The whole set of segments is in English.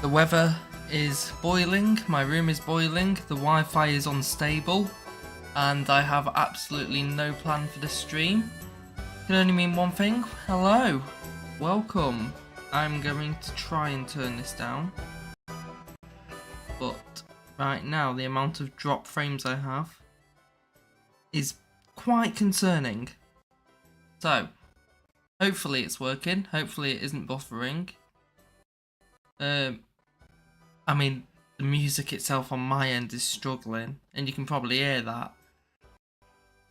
The weather is boiling, my room is boiling, the Wi-Fi is unstable, and I have absolutely no plan for this stream. It can only mean one thing. Hello, welcome. I'm going to try and turn this down, but right now the amount of drop frames I have is quite concerning. So, hopefully it's working, hopefully it isn't buffering. I mean, the music itself on my end is struggling, and you can probably hear that.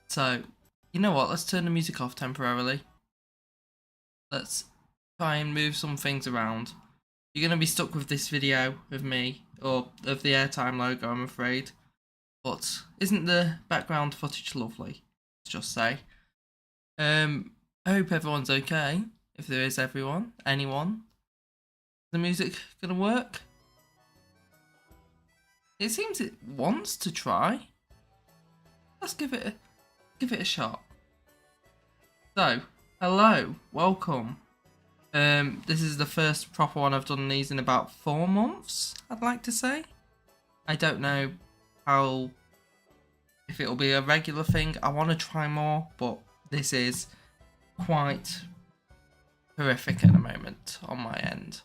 So, you know what, let's turn the music off temporarily. Let's try and move some things around. You're going to be stuck with this video of me, or of the airtime logo, I'm afraid. But isn't the background footage lovely? Let's just say. I hope everyone's okay. If there is anyone. The music going to work? It seems it wants to try. Let's give it a shot. So, hello, welcome. This is the first proper one I've done these in about 4 months, I'd like to say. I don't know if it'll be a regular thing. I want to try more, but this is quite horrific at the moment on my end.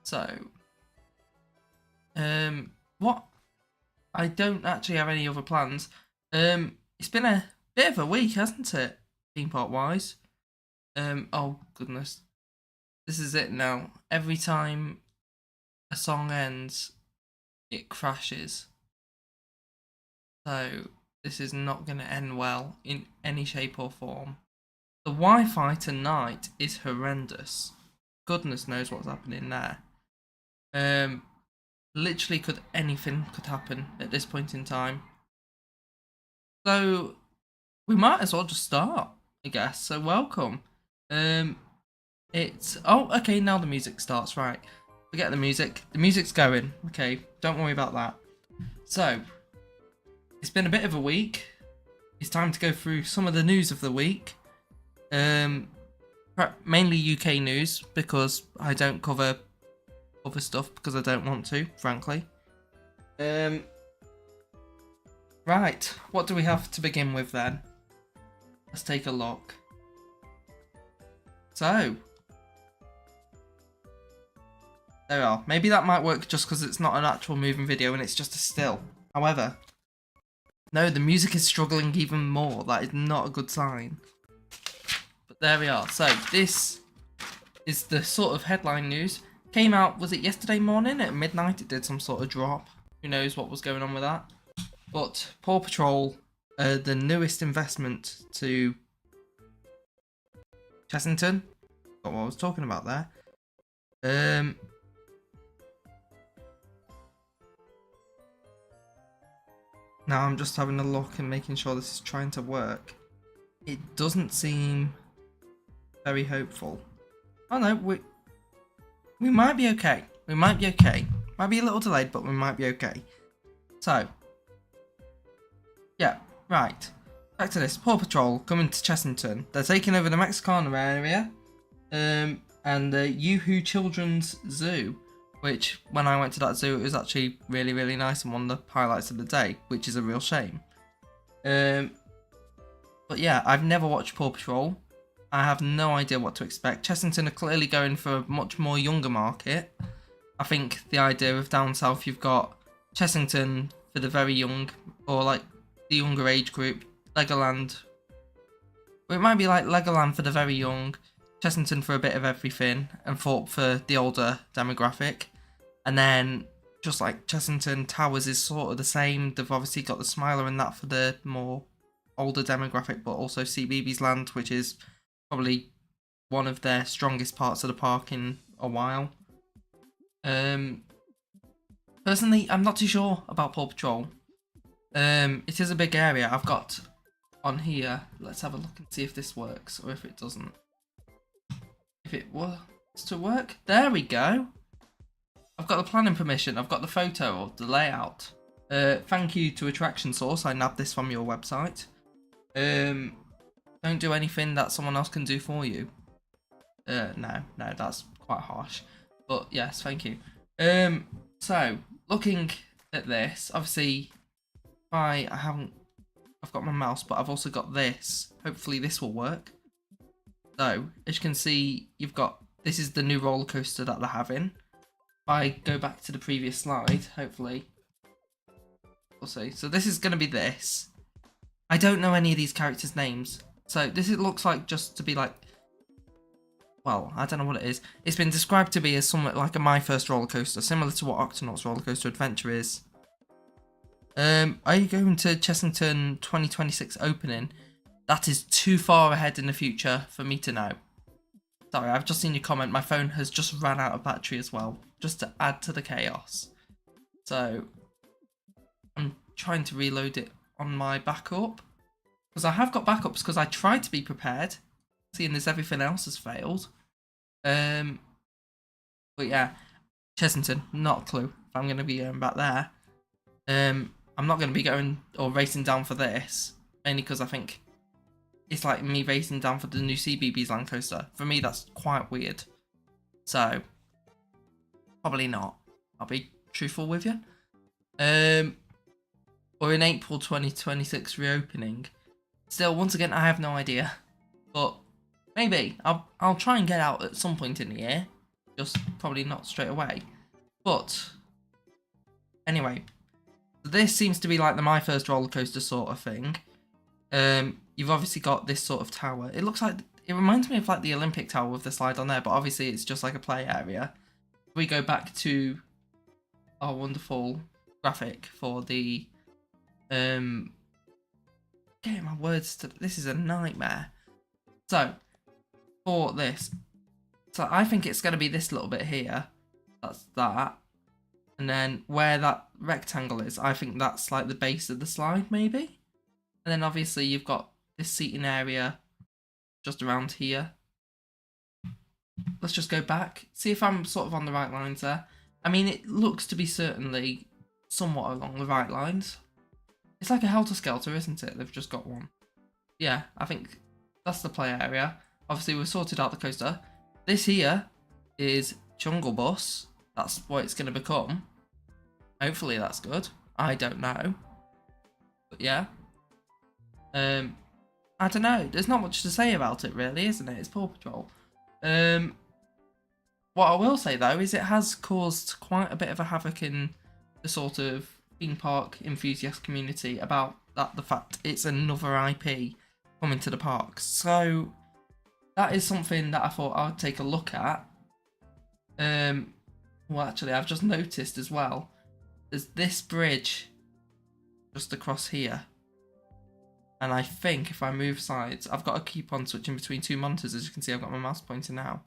So, what? I don't actually have any other plans. It's been a bit of a week, hasn't it? Theme park wise. Oh goodness. This is it now. Every time a song ends, it crashes. So, this is not going to end well in any shape or form. The Wi-Fi tonight is horrendous. Goodness knows what's happening there. Literally anything could happen at this point in time. So we might as well just start, I guess. So welcome. Oh okay, now the music starts, right. Forget the music. The music's going. Okay, don't worry about that. So it's been a bit of a week. It's time to go through some of the news of the week. Mainly UK news, because I don't cover other stuff because I don't want to, frankly. Right, what do we have to begin with then? Let's take a look. So, there we are. Maybe that might work just because it's not an actual moving video and it's just a still. However, no, the music is struggling even more. That is not a good sign. But there we are. So, this is the sort of headline news. Came out, was it yesterday morning at midnight? It did some sort of drop. Who knows what was going on with that? But PAW Patrol, the newest investment to Chessington. Got what I was talking about there. Now I'm just having a look and making sure this is trying to work. It doesn't seem very hopeful. Oh no, we might be okay. We might be okay. Might be a little delayed, but we might be okay. So, yeah, right. Back to this. PAW Patrol coming to Chessington. They're taking over the Mexicana area, and the Yoo-Hoo Children's Zoo, which when I went to that zoo, it was actually really, really nice and one of the highlights of the day, which is a real shame. But yeah, I've never watched PAW Patrol. I have no idea what to expect. Chessington are clearly going for a much more younger market. I think the idea of down south, you've got Chessington for the very young, or like the younger age group, Legoland. Or it might be like Legoland for the very young, Chessington for a bit of everything, and Thorpe for the older demographic. And then, just like Chessington, Towers is sort of the same. They've obviously got the Smiler and that for the more older demographic, but also CBeebies Land, which is probably one of their strongest parts of the park in a while. Personally, I'm not too sure about PAW Patrol. It is a big area. I've got on here, let's have a look and see if this works or if it doesn't. If it was to work, there we go. I've got the planning permission, I've got the photo of the layout. Thank you to Attraction Source, I nabbed this from your website. Don't do anything that someone else can do for you. No, that's quite harsh. But yes, thank you. So looking at this, obviously, I've got my mouse, but I've also got this. Hopefully this will work. So as you can see, this is the new roller coaster that they're having. If I go back to the previous slide, hopefully we'll see. So this is going to be this. I don't know any of these characters' names. So this looks like just to be like, well, I don't know what it is. It's been described to be as somewhat like a My First Roller Coaster, similar to what 𝗗𝗜𝗙𝗃𝗗𝗥𝗢𝗣 Roller Coaster Adventure is. Are you going to Chessington 2026 opening? That is too far ahead in the future for me to know. Sorry, I've just seen your comment. My phone has just ran out of battery as well, just to add to the chaos. So I'm trying to reload it on my backup, because I have got backups because I tried to be prepared, seeing as everything else has failed. But yeah, Chessington, not a clue if I'm going to be going back there. I'm not going to be going or racing down for this, mainly because I think it's like me racing down for the new CBeebies Land Coaster. For me, that's quite weird. So, probably not. I'll be truthful with you. Or in April 2026 reopening. Still, once again, I have no idea. But maybe. I'll try and get out at some point in the year. Just probably not straight away. But, anyway. This seems to be like the My First Roller Coaster sort of thing. You've obviously got this sort of tower. It looks like, it reminds me of like the Olympic Tower with the slide on there, but obviously it's just like a play area. We go back to our wonderful graphic for the, getting my words to, this is a nightmare. So, for this, so I think it's going to be this little bit here. That's that. And then where that rectangle is, I think that's like the base of the slide, maybe. And then obviously you've got this seating area just around here. Let's just go back, see if I'm sort of on the right lines there. I mean, it looks to be certainly somewhat along the right lines. It's like a helter-skelter, isn't it? They've just got one. Yeah, I think that's the play area. Obviously, we've sorted out the coaster. This here is Jungle Bus. That's what it's going to become. Hopefully that's good. I don't know. But yeah. I don't know. There's not much to say about it really, isn't it? It's PAW Patrol. What I will say though is it has caused quite a bit of a havoc in the sort of theme park enthusiast community about the fact it's another IP coming to the parks. So that is something that I thought I would take a look at. Well, actually, I've just noticed as well, there's this bridge just across here. And I think if I move sides, I've got to keep on switching between two monitors. As you can see, I've got my mouse pointer now.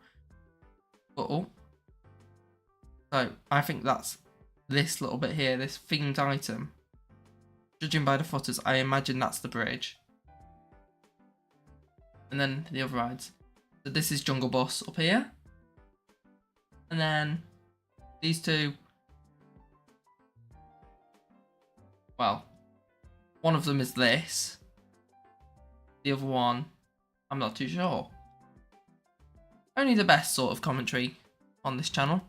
Uh-oh. So, I think that's this little bit here, this themed item. Judging by the footers, I imagine that's the bridge. And then the other rides. So this is Jungle Bus up here. And then these two, well, one of them is this. The other one, I'm not too sure. Only the best sort of commentary on this channel.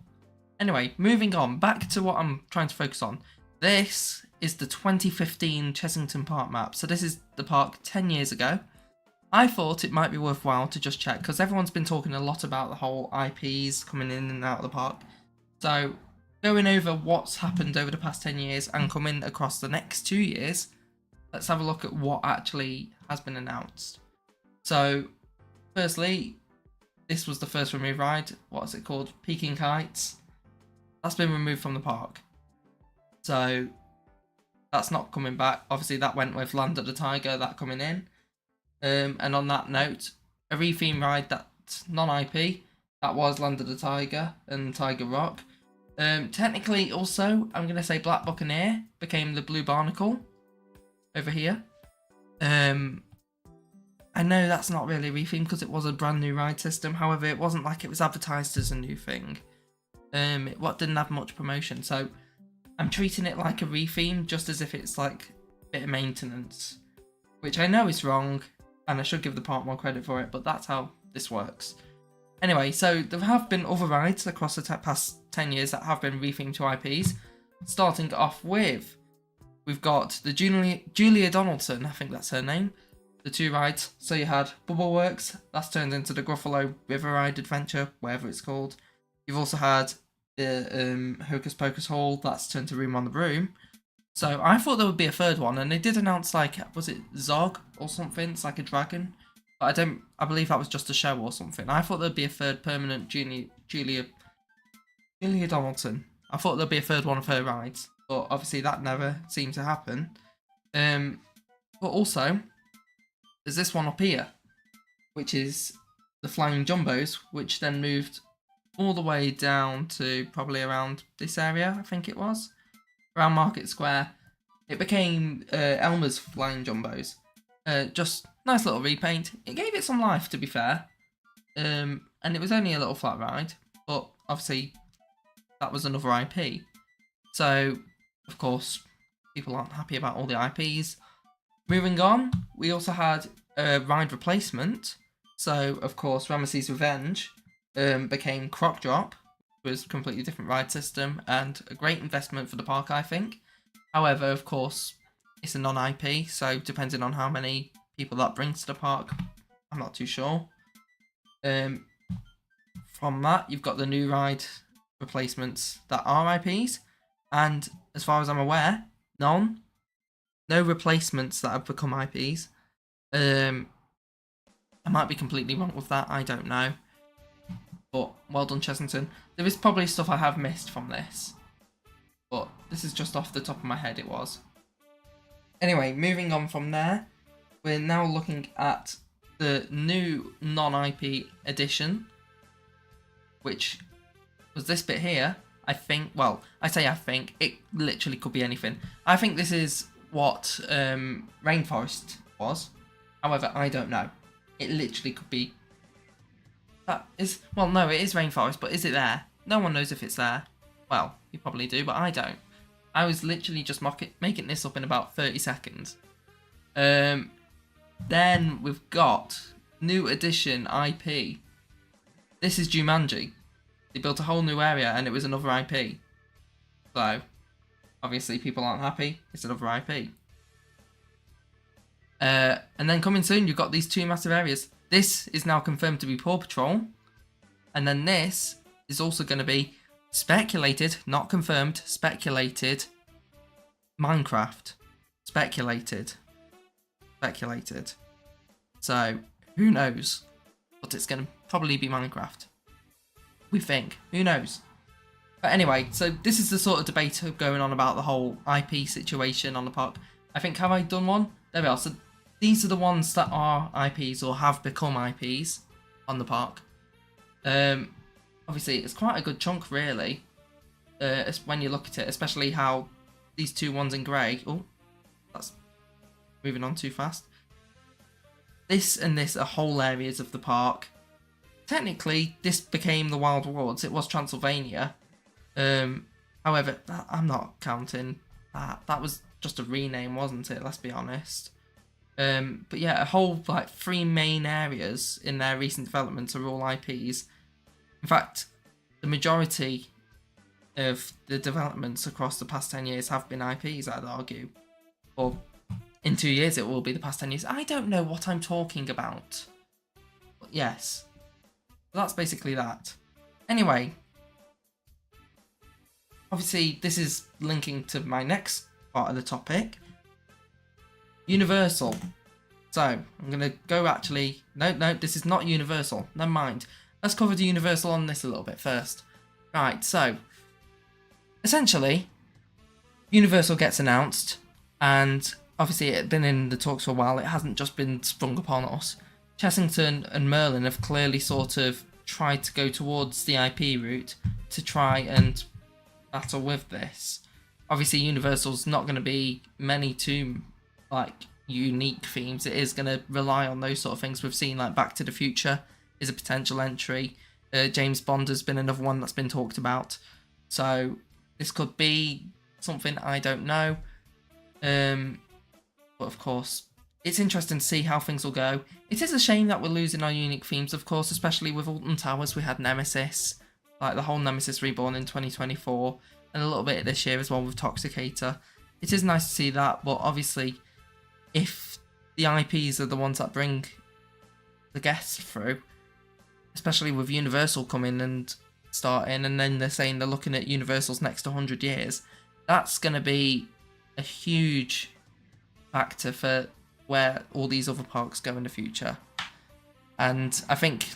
Anyway, moving on, back to what I'm trying to focus on. This is the 2015 Chessington Park map. So this is the park 10 years ago. I thought it might be worthwhile to just check, because everyone's been talking a lot about the whole IPs coming in and out of the park. So, going over what's happened over the past 10 years and coming across the next 2 years, let's have a look at what actually has been announced. So, firstly, this was the first removed ride. What's it called? Peking Heights. That's been removed from the park. So, that's not coming back. Obviously, that went with Land of the Tiger, that coming in. And on that note, a re-theme ride that's non-IP, that was Land of the Tiger and Tiger Rock. Technically, also, I'm going to say Black Buccaneer became the Blue Barnacle over here. I know that's not really a re-theme because it was a brand new ride system. However, it wasn't like it was advertised as a new thing. It didn't have much promotion, so I'm treating it like a re-theme just as if it's like a bit of maintenance, which I know is wrong. And I should give the park more credit for it, but that's how this works. Anyway, so there have been other rides across the past 10 years that have been rethemed to IPs. Starting off with, we've got the Julia Donaldson, I think that's her name, the 2 rides. So you had Bubbleworks, that's turned into the Gruffalo River Ride Adventure, whatever it's called. You've also had the Hocus Pocus Hall, that's turned to Room on the Broom. So I thought there would be a 3rd one, and they did announce, like, was it Zog or something? It's like a dragon. But I believe that was just a show or something. I thought there'd be a 3rd permanent Julia Donaldson. I thought there'd be a 3rd one of her rides, but obviously that never seemed to happen. But also, there's this one up here, which is the Flying Jumbos, which then moved all the way down to probably around this area, I think it was, around Market Square. It became Elmer's Flying Jumbos. Just nice little repaint. It gave it some life, to be fair. And it was only a little flat ride, but obviously that was another IP. So, of course, people aren't happy about all the IPs. Moving on, we also had a ride replacement. So, of course, Ramesses Revenge became Croc Drop. It was a completely different ride system and a great investment for the park, I think. However, of course, it's a non-IP, so depending on how many people that brings to the park, I'm not too sure. From that, you've got the new ride replacements that are IPs, and as far as I'm aware, no replacements that have become IPs. I might be completely wrong with that, I don't know. But well done, Chessington. There is probably stuff I have missed from this, but this is just off the top of my head it was. Anyway, moving on from there, we're now looking at the new non-IP edition, which was this bit here. I think, well, I say I think, it literally could be anything. I think this is what Rainforest was. However, I don't know. It literally could be... That is... Well, no, it is Rainforest, but is it there? No one knows if it's there. Well, you probably do, but I don't. I was literally just making this up in about 30 seconds. Then we've got new edition IP. This is Jumanji. They built a whole new area and it was another IP. So, obviously people aren't happy. It's another IP. And then coming soon, you've got these 2 massive areas. This is now confirmed to be PAW Patrol. And then this is also going to be speculated, not confirmed, speculated, Minecraft. Speculated. So, who knows? But it's going to probably be Minecraft. We think. Who knows? But anyway, so this is the sort of debate going on about the whole IP situation on the park. I think, have I done one? There we are. So these are the ones that are IPs or have become IPs on the park. Obviously, it's quite a good chunk, really, when you look at it, especially how these 2 ones in grey... Oh, that's moving on too fast. This and this are whole areas of the park. Technically, this became the Wild Wards. It was Transylvania. However, I'm not counting that. That was just a rename, wasn't it? Let's be honest. But yeah, a whole 3 main areas in their recent developments are all IPs. In fact, the majority of the developments across the past 10 years have been IPs, I'd argue. Or in 2 years it will be the past 10 years. I don't know what I'm talking about. But yes. That's basically that. Anyway. Obviously, this is linking to my next part of the topic. Universal. So, I'm going to go actually... No, this is not Universal. Never mind. Let's cover the Universal on this a little bit first. Right, so... Essentially, Universal gets announced, and obviously it had been in the talks for a while. It hasn't just been sprung upon us. Chessington and Merlin have clearly sort of tried to go towards the IP route to try and battle with this. Obviously, Universal's not going to be many too unique themes. It is going to rely on those sort of things we've seen, like Back to the Future is a potential entry. James Bond has been another one that's been talked about. So this could be something, I don't know. But of course, it's interesting to see how things will go. It is a shame that we're losing our unique themes, of course, especially with Alton Towers. We had Nemesis, like the whole Nemesis Reborn in 2024, and a little bit this year as well with Toxicator. It is nice to see that, but obviously, if the IPs are the ones that bring the guests through, especially with Universal coming and starting, and then they're saying they're looking at Universal's next 100 years, that's going to be a huge factor for where all these other parks go in the future. And I think,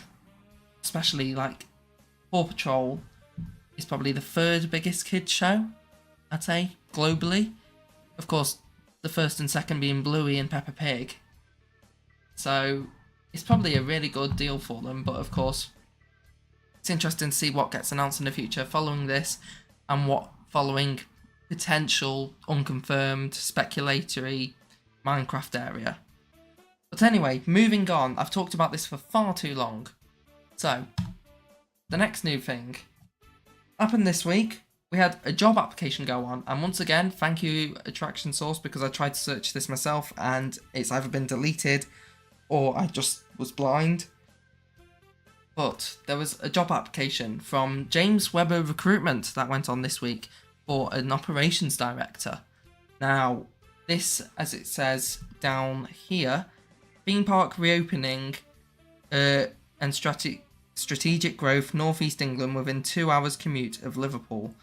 especially like PAW Patrol is probably the third biggest kids show, I'd say, globally. Of course, the first and second being Bluey and Peppa Pig. So it's probably a really good deal for them, but of course, it's interesting to see what gets announced in the future following this, and what following potential unconfirmed speculatory Minecraft area. But anyway, moving on, I've talked about this for far too long. So, the next new thing happened this week. We had a job application go on, and once again, thank you Attraction Source, because I tried to search this myself and it's either been deleted or I just was blind. But there was a job application from James Webber Recruitment that went on this week for an operations director. Now, this, as it says down here, theme park reopening and strategic growth, Northeast England within 2 hours commute of Liverpool.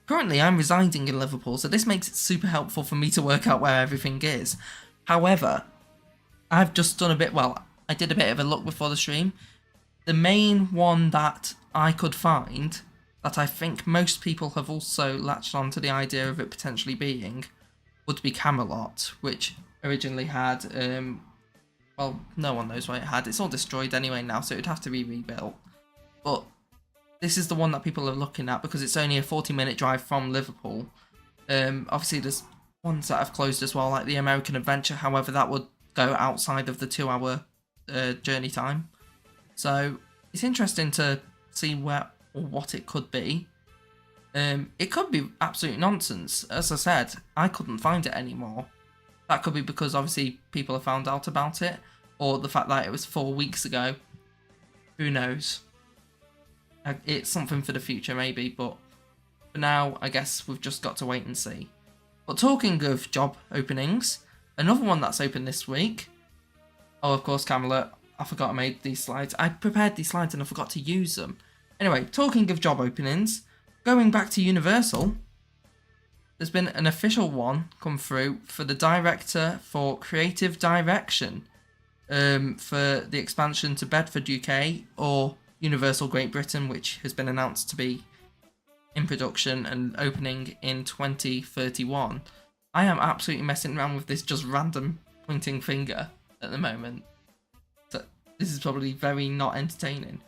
Currently, I'm residing in Liverpool, so this makes it super helpful for me to work out where everything is. However, I've just done I did a bit of a look before the stream. The main one that I could find, that I think most people have also latched on to the idea of it potentially being, would be Camelot, which originally had, well, no one knows what it had. It's all destroyed anyway now, so it'd have to be rebuilt. But this is the one that people are looking at because it's only a 40-minute drive from Liverpool. Obviously, there's ones that have closed as well, like the American Adventure. However, that would go outside of the 2-hour journey time. So it's interesting to see where or what it could be. It could be absolute nonsense. As I said, I couldn't find it anymore. That could be because obviously people have found out about it, or the fact that it was 4 weeks ago. Who knows? It's something for the future maybe, but for now, I guess we've just got to wait and see. But talking of job openings, another one that's open this week. Oh, of course, Camelot. I forgot I made these slides. I prepared these slides and I forgot to use them. Anyway, talking of job openings, going back to Universal, there's been an official one come through for the director for creative direction for the expansion to Bedford, UK, or Universal Great Britain, which has been announced to be in production and opening in 2031. I am absolutely messing around with this just random pointing finger at the moment. So this is probably very not entertaining.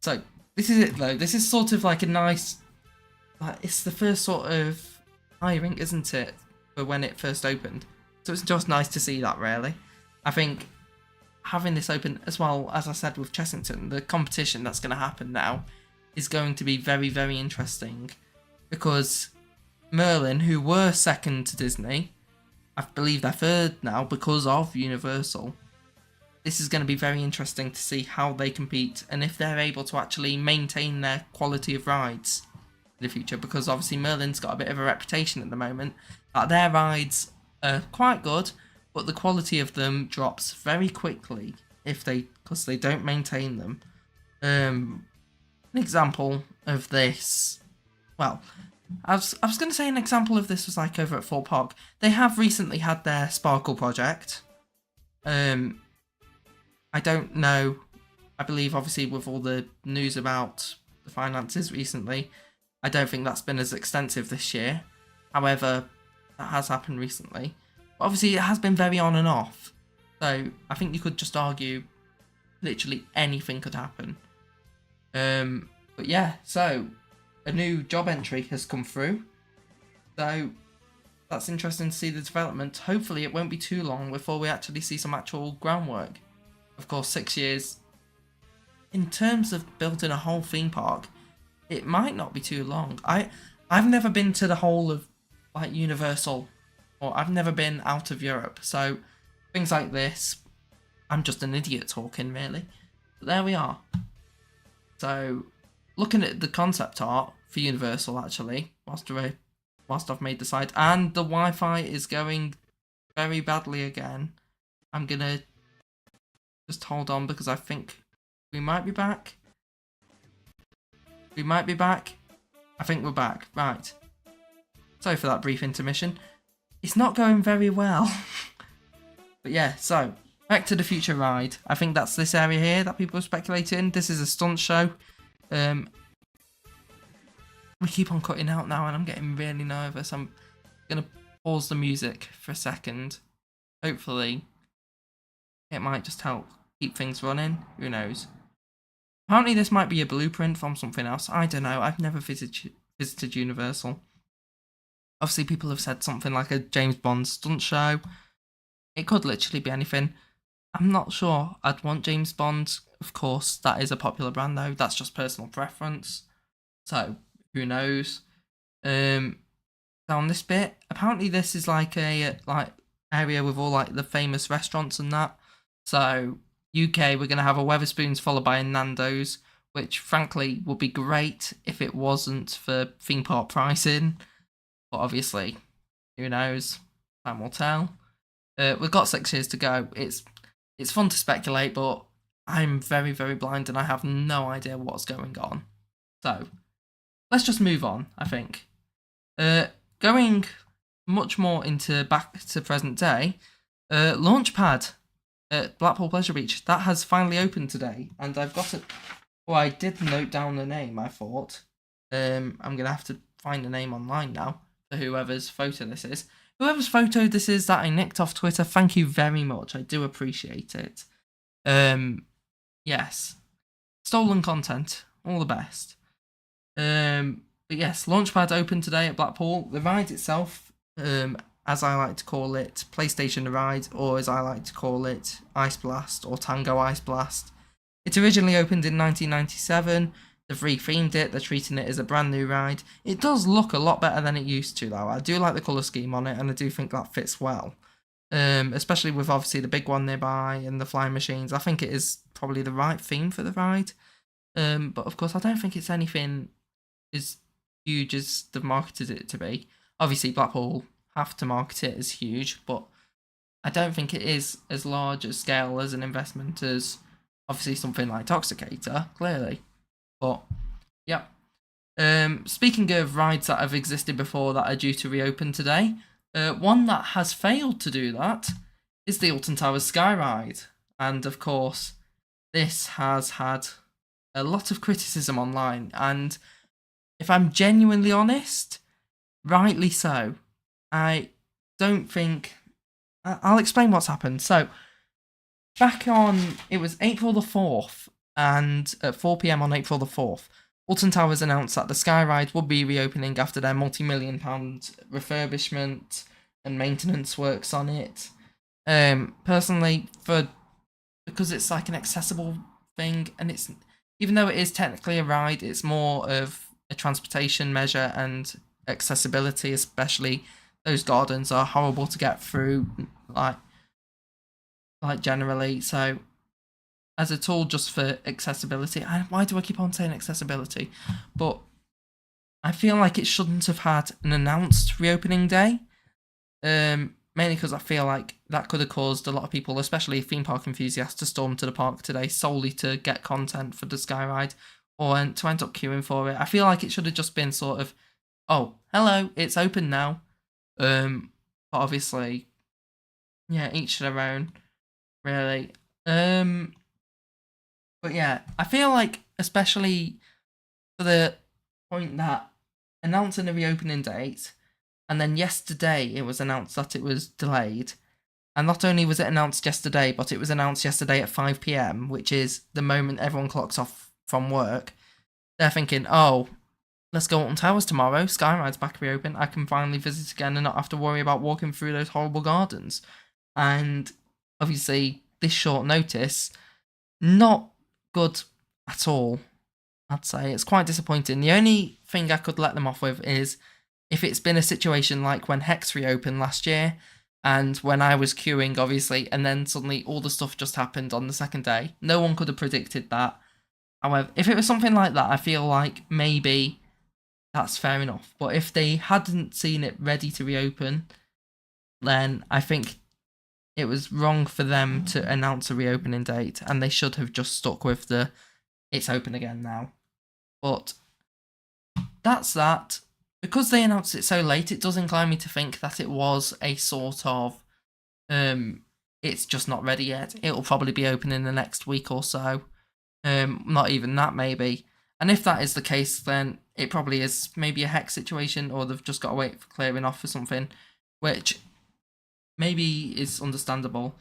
So this is it though. This is sort of like a nice, it's the first sort of hiring, isn't it, for when it first opened. So it's just nice to see that, really. I think having this open, as well as I said with Chessington, the competition that's going to happen now is going to be very, very interesting, because Merlin, who were second to Disney, I believe they're third now because of Universal. This is going to be very interesting to see how they compete and if they're able to actually maintain their quality of rides in the future, because obviously Merlin's got a bit of a reputation at the moment that their rides are quite good, but the quality of them drops very quickly because they don't maintain them. An example of this, well, I was going to say an example of this was like over at Fort Park. They have recently had their Sparkle project. I don't know. I believe obviously with all the news about the finances recently, I don't think that's been as extensive this year. However, that has happened recently. But obviously it has been very on and off. So I think you could just argue literally anything could happen. But yeah, so a new job entry has come through. So that's interesting to see the development. Hopefully it won't be too long before we actually see some actual groundwork. Of course, 6 years. In terms of building a whole theme park, it might not be too long. I've never been to the whole of like Universal, or I've never been out of Europe. So things like this. I'm just an idiot talking, really. But there we are. So, looking at the concept art for Universal, actually, whilst I've made the site, and the Wi-Fi is going very badly again. I'm gonna just hold on because I think we might be back. We might be back. I think we're back. Right. Sorry for that brief intermission. It's not going very well. But yeah, so Back to the Future ride. I think that's this area here that people are speculating. This is a stunt show. We keep on cutting out now and I'm getting really nervous. I'm going to pause the music for a second. Hopefully it might just help keep things running. Who knows? Apparently this might be a blueprint from something else. I don't know. I've never visited Universal. Obviously people have said something like a James Bond stunt show. It could literally be anything. I'm not sure I'd want James Bond. Of course, that is a popular brand though. That's just personal preference. So, who knows? Down this bit, apparently this is like a area with all like the famous restaurants and that. So, UK, we're going to have a Wetherspoons followed by a Nando's, which frankly would be great if it wasn't for theme park pricing. But obviously, who knows? Time will tell. We've got 6 years to go. It's fun to speculate, but I'm very, very blind and I have no idea what's going on. So, let's just move on, I think. Going much more into back to present day, Launchpad at Blackpool Pleasure Beach, that has finally opened today, and I've got it. Well, I did note down the name, I thought. I'm going to have to find the name online now for whoever's photo this is. Whoever's photo this is that I nicked off Twitter, thank you very much. I do appreciate it. Yes. Stolen content. All the best. But yes, Launchpad opened today at Blackpool. The ride itself, as I like to call it, PlayStation Ride, or as I like to call it, Ice Blast, or Tango Ice Blast. It originally opened in 1997. They've rethemed it, they're treating it as a brand new ride. It does look a lot better than it used to though. I do like the colour scheme on it and I do think that fits well. Especially with obviously the big one nearby and the flying machines. I think it is probably the right theme for the ride. But of course I don't think it's anything as huge as they've marketed it to be. Obviously Blackpool have to market it as huge, but I don't think it is as large a scale as an investment as obviously something like Toxicator, clearly. But, yeah. Speaking of rides that have existed before that are due to reopen today, one that has failed to do that is the Alton Towers Sky Ride. And, of course, this has had a lot of criticism online. And if I'm genuinely honest, rightly so. I don't think... I'll explain what's happened. So, back on... It was April the 4th. And at 4 PM on April the 4th, Alton Towers announced that the Sky Ride would be reopening after their multi-million-pound refurbishment and maintenance works on it. Personally, because it's like an accessible thing, and it's even though it is technically a ride, it's more of a transportation measure and accessibility, especially those gardens are horrible to get through, like generally, so as a tool just for accessibility. Why do I keep on saying accessibility? But I feel like it shouldn't have had an announced reopening day. Mainly because I feel like that could have caused a lot of people, especially theme park enthusiasts, to storm to the park today solely to get content for the Sky Ride or to end up queuing for it. I feel like it should have just been sort of, oh, hello, it's open now. But obviously, yeah, each to their own, really. But yeah, I feel like, especially for the point that announcing a reopening date, and then yesterday it was announced that it was delayed, and not only was it announced yesterday, but it was announced yesterday at 5 PM, which is the moment everyone clocks off from work. They're thinking, oh, let's go Alton Towers tomorrow, Sky Ride's back reopen, I can finally visit again and not have to worry about walking through those horrible gardens. And obviously, this short notice, not good at all, I'd say. It's quite disappointing. The only thing I could let them off with is if it's been a situation like when Hex reopened last year And when I was queuing, obviously, and then suddenly all the stuff just happened on the second day. No one could have predicted that. However, if it was something like that, I feel like maybe that's fair enough. But if they hadn't seen it ready to reopen, then I think it was wrong for them to announce a reopening date, and they should have just stuck with the it's open again now. But that's that. Because they announced it so late, it does incline me to think that it was a sort of it's just not ready yet. It'll probably be open in the next week or so. Not even that, maybe. And if that is the case, then it probably is maybe a hex situation, or they've just got to wait for clearing off for something, which maybe is understandable.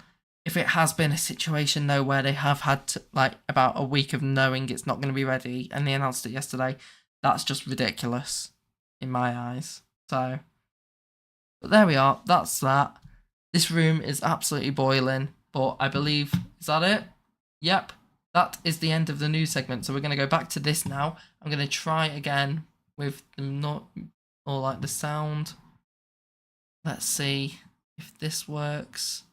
If it has been a situation, though, where they have had to, like about a week of knowing it's not going to be ready, and they announced it yesterday, that's just ridiculous in my eyes. So, but there we are. That's that. This room is absolutely boiling, but I believe, is that it? Yep. That is the end of the news segment. So we're going to go back to this now. I'm going to try again with the not or like the sound. Let's see if this works.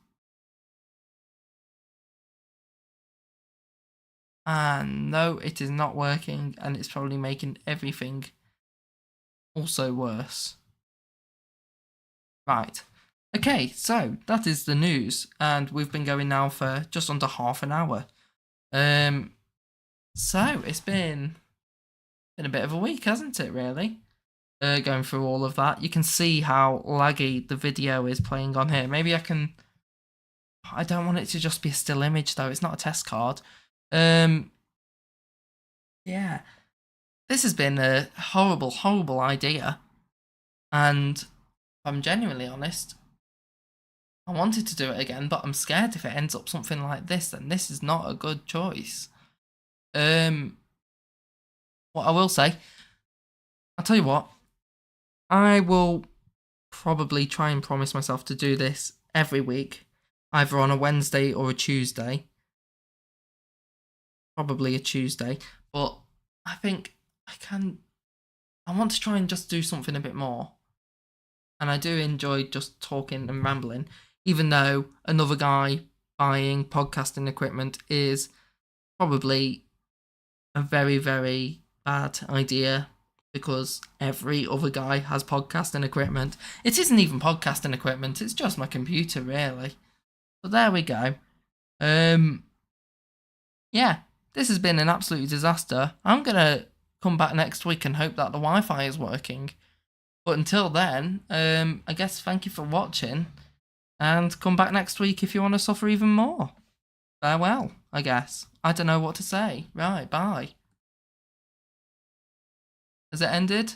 And no, it is not working, and it's probably making everything also worse. Right. Okay, so that is the news, and we've been going now for just under half an hour. So it's been a bit of a week, hasn't it, really? Going through all of that. You can see how laggy the video is playing on here. Maybe I can... I don't want it to just be a still image, though. It's not a test card. Yeah. This has been a horrible, horrible idea. And if I'm genuinely honest, I wanted to do it again, but I'm scared if it ends up something like this, then this is not a good choice. What I will say, I'll tell you what, I will probably try and promise myself to do this every week, either on a Wednesday or a Tuesday. Probably a Tuesday, but I think I want to try and just do something a bit more. And I do enjoy just talking and rambling, even though another guy buying podcasting equipment is probably a very, very bad idea, because every other guy has podcasting equipment. It isn't even podcasting equipment, it's just my computer, really. But there we go. Yeah, this has been an absolute disaster. I'm going to come back next week and hope that the Wi-Fi is working. But until then, I guess thank you for watching, and come back next week if you want to suffer even more. Farewell, I guess. I don't know what to say. Right, bye. Has it ended?